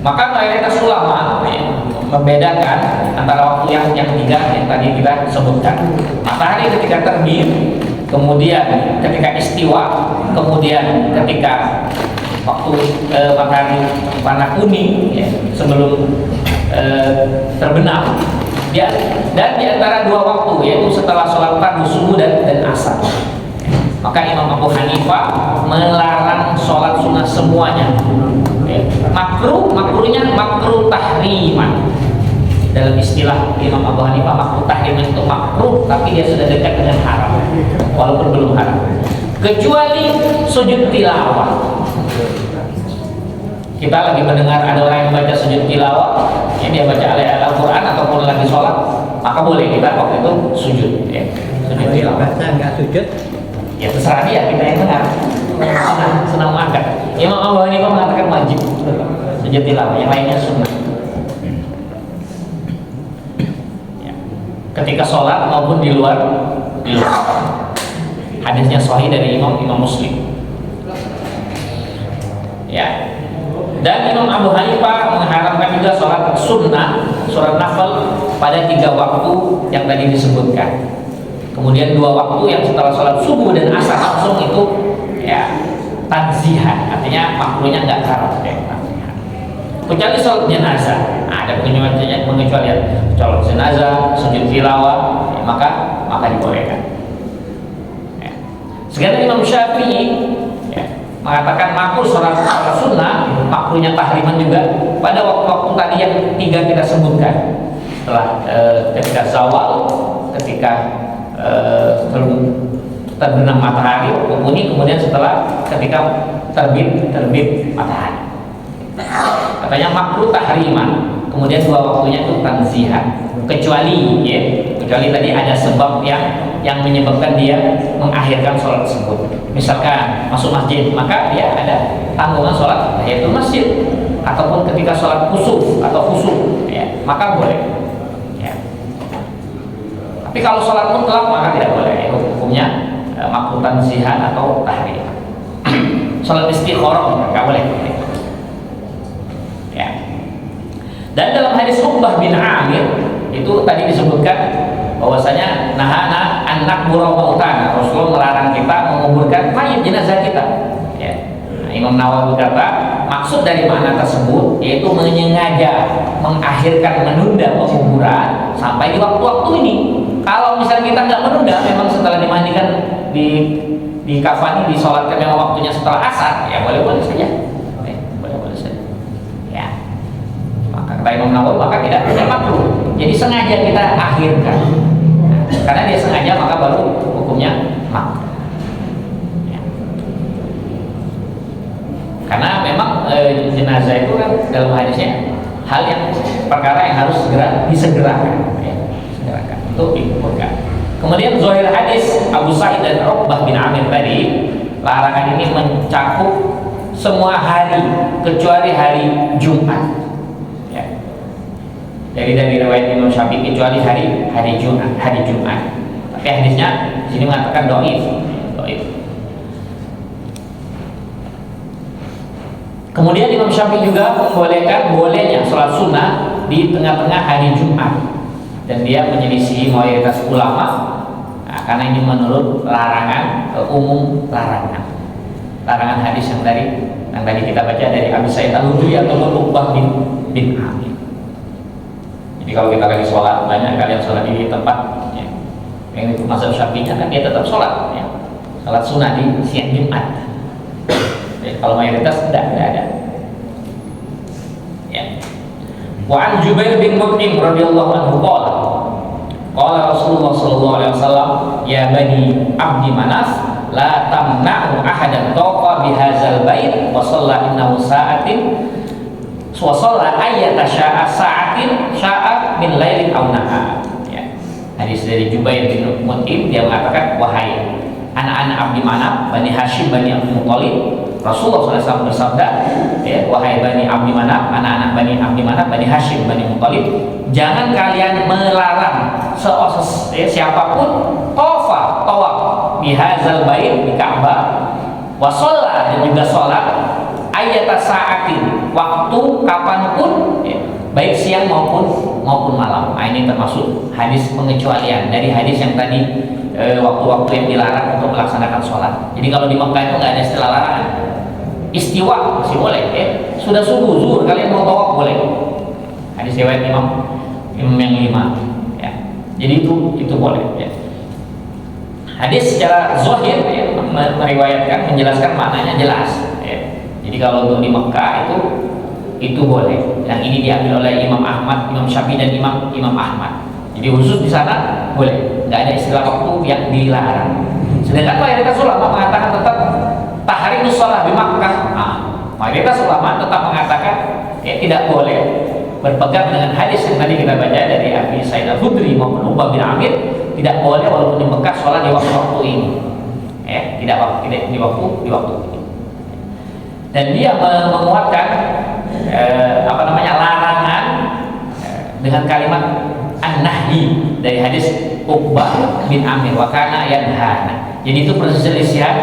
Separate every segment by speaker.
Speaker 1: Maka mayoritas ulama membedakan antara waktu yang tiga yang tadi kita sebutkan. Matahari ketika terbit, kemudian ketika istiwa, kemudian ketika waktu matahari warna kuning ya, sebelum terbenam. Dan di antara dua waktu, yaitu setelah sholat fardu subuh dan asar. Maka Imam Abu Hanifah melarang sholat sunnah semuanya. Makruhnya makruh tahriman. Dalam istilah Imam Abu Hanifah, makruh tahriman itu makruh, tapi dia sudah dekat dengan haram, walaupun belum haram. Kecuali sujud tilawah. Kita lagi mendengar ada orang yang baca sujud tilawah, ya, dia baca ayat Al-Quran ataupun lagi sholat, maka boleh kita waktu itu sujud, ya. Sujud tilawah.
Speaker 2: Baca nggak sujud?
Speaker 1: Ya terserah dia, kita yang dengar. Senang mengangkat. Imam Abu Hanifah mengatakan wajib sujud tilawah, yang lainnya sunnah. Ya. Ketika sholat maupun di luar. Hadisnya sahih dari Imam Muslim. Ya. Dan Imam Abu Hanifah mengharamkan juga sholat sunnah, sholat nafil pada 3 waktu yang tadi disebutkan. Kemudian 2 waktu yang setelah sholat subuh dan asar langsung itu ya tanzihan, artinya makruhnya nggak haram ya, tanzihan. Kecuali sholat jenazah, ada pengecualian, sholat jenazah, sujud tilawah, ya, maka dibolehkan. Ya. Sekarang Imam Syafi'i ya, mengatakan makruh sholat sunnah, makruhnya tahriman juga pada waktu-waktu tadi yang 3 kita sebutkan. Setelah ketika zawal, ketika sebelum terbenam matahari kuning, kemudian setelah ketika terbit matahari. Katanya makruh tahriman. Kemudian 2 waktunya itu tanzihan. Kecuali tadi ada sebab yang menyebabkan dia mengakhirkan sholat tersebut. Misalkan masuk masjid, maka dia ada tanggungan sholat yaitu masjid, ataupun ketika sholat kusuf atau khusuf, ya, maka boleh. Ya. Tapi kalau sholat mutlak maka tidak boleh. Hukumnya makruh tanzihan atau tahrim. Sholat istikharah nggak boleh. Ya. Dan dalam hadis Uqbah bin Amir itu tadi disebutkan bahwasanya nahana anak burautan, Rasulullah melarang kita menguburkan mayit jenazah kita. Ya. Nah, Imam Nawawi berkata maksud dari makna tersebut yaitu menyengaja mengakhirkan, menunda penguburan sampai di waktu-waktu ini. Kalau misalnya kita nggak menunda, memang setelah dimandikan, di kafani, disolatkan memang waktunya setelah asar, ya boleh-boleh saja. Boleh-boleh saja. Ya. Maka kata Imam Nawawi maka tidak makruh. Jadi sengaja kita akhirkan. Nah, karena dia sengaja maka baru hukumnya makruh. Ya. Karena memang jenazah itu kan dalam hadisnya hal yang perkara yang harus disegerakan, ya. Segerakan untuk dikuburkan. Kemudian zahir hadis Abu Sa'id dan Uqbah bin Amir tadi, larangan ini mencakup semua hari kecuali hari Jumat. Ya. Jadi dari riwayat Imam Syafi'i kecuali hari Jumat. Tapi hadisnya di sini mengatakan dhaif. Kemudian Imam Syafi'i juga membolehkan bolehnya sholat sunnah di tengah-tengah hari Jumat, dan dia menyelisihi mayoritas ulama, karena ini menurut larangan umum larangan hadis yang tadi kita baca dari Abu Sa'id Al-Khudri atau Uqbah bin Amir. Jadi kalau kita lagi sholat, banyak kalian sholat di tempat ya, yang itu mazhab Syafi'i kan dia tetap sholat, ya. Sholat sunnah di siang Jumat. Jadi kalau mayoritas tidak ada. Ya. Wa an Jubair bin Mut'im radhiyallahu anhu qala Rasulullah sallallahu alaihi wasallam, ya bani Abdi Manaf la tamna'u ahadan taqa bihadzal bait wa shalla innahu sa'atin wa shalla ayyata sa'atin sya'a min lailin aw nahar. Ya. Hadis dari Jubair bin Mut'im, dia mengatakan, wahai anak-anak Abdi Manaf, Bani Hashim, Bani Abdul Muthalib, Rasulullah SAW bersabda, ya, wahai Bani Abdi Manaf, anak-anak Bani Abdi Manaf, Bani Hashim, Bani Muthalib, jangan kalian melarang siapapun tawaf bihadzal bait, di Ka'bah, wa sholat, dan juga sholat ayata saatin, waktu kapanpun ya, baik siang maupun malam. Nah, ini termasuk hadis pengecualian dari hadis yang tadi waktu-waktu yang dilarang untuk melaksanakan sholat. Jadi kalau di Mekah itu nggak ada istilah larangan. Istiwa masih boleh ya. Sudah subuh zuhur kalian mau tawaf boleh. Hadis riwayat imam yang 5 ya. Jadi itu boleh ya. Hadis secara zahir ya, meriwayatkan menjelaskan maknanya jelas ya. Jadi kalau untuk di Mekah itu boleh. Dan ini diambil oleh Imam Ahmad, Imam Syafi'i dan Imam Ahmad. Jadi khusus di sana boleh, nggak ada istilah waktu yang dilarang. Sedangkan mayoritas ulama mengatakan tetap tahrimus shalah di Makkah. Nah, mayoritas ulama tetap mengatakan tidak boleh berpegang dengan hadis yang tadi kita baca dari Abi Sa'id Al-Khudri maupun Uqbah bin Amir, tidak boleh walaupun di Mekah sholat di waktu-waktu ini. Tidak di waktu ini. Dan dia menguatkan larangan dengan kalimat an-nahyi dari hadis Uqbah bin Amir wa kana yanhana. Jadi itu perselisihan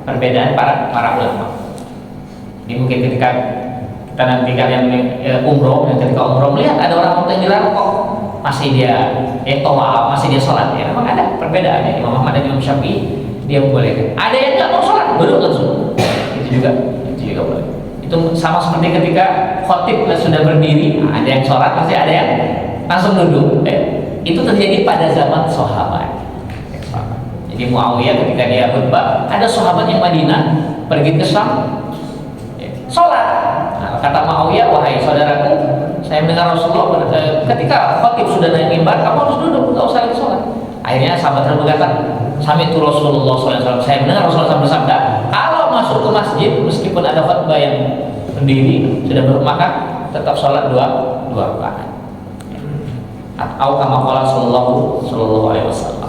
Speaker 1: perbedaan para ulama. Jadi mungkin ketika kita nanti kalian umroh, dan ketika umroh melihat ada orang yang dilarang kok masih dia tawaf, masih dia sholat ya. Memang ada perbedaannya. Imam Ahmad dan Imam Syafi'i dia membolehkan. Ada yang nggak mau sholat duduk langsung. Itu juga boleh. Itu sama seperti ketika khotib sudah berdiri, ada yang sholat, masih ada yang langsung duduk. Itu terjadi pada zaman sahabat. Jadi Muawiyah ketika dia khutbah, ada sahabat yang Madinah pergi ke Syam, sholat. Nah, kata Muawiyah, wahai saudaraku, saya mendengar Rasulullah ketika khotib sudah naik mimbar, kamu harus duduk, nggak usah lagi sholat. Akhirnya sahabat berkata, sami'tu Rasulullah SAW, saya mendengar Rasulullah SAW bersabda, kalau masuk ke masjid meskipun ada khutbah yang berdiri sudah maka tetap sholat dua rakaat. Atau kama qala sallallahu alaihi wasallam.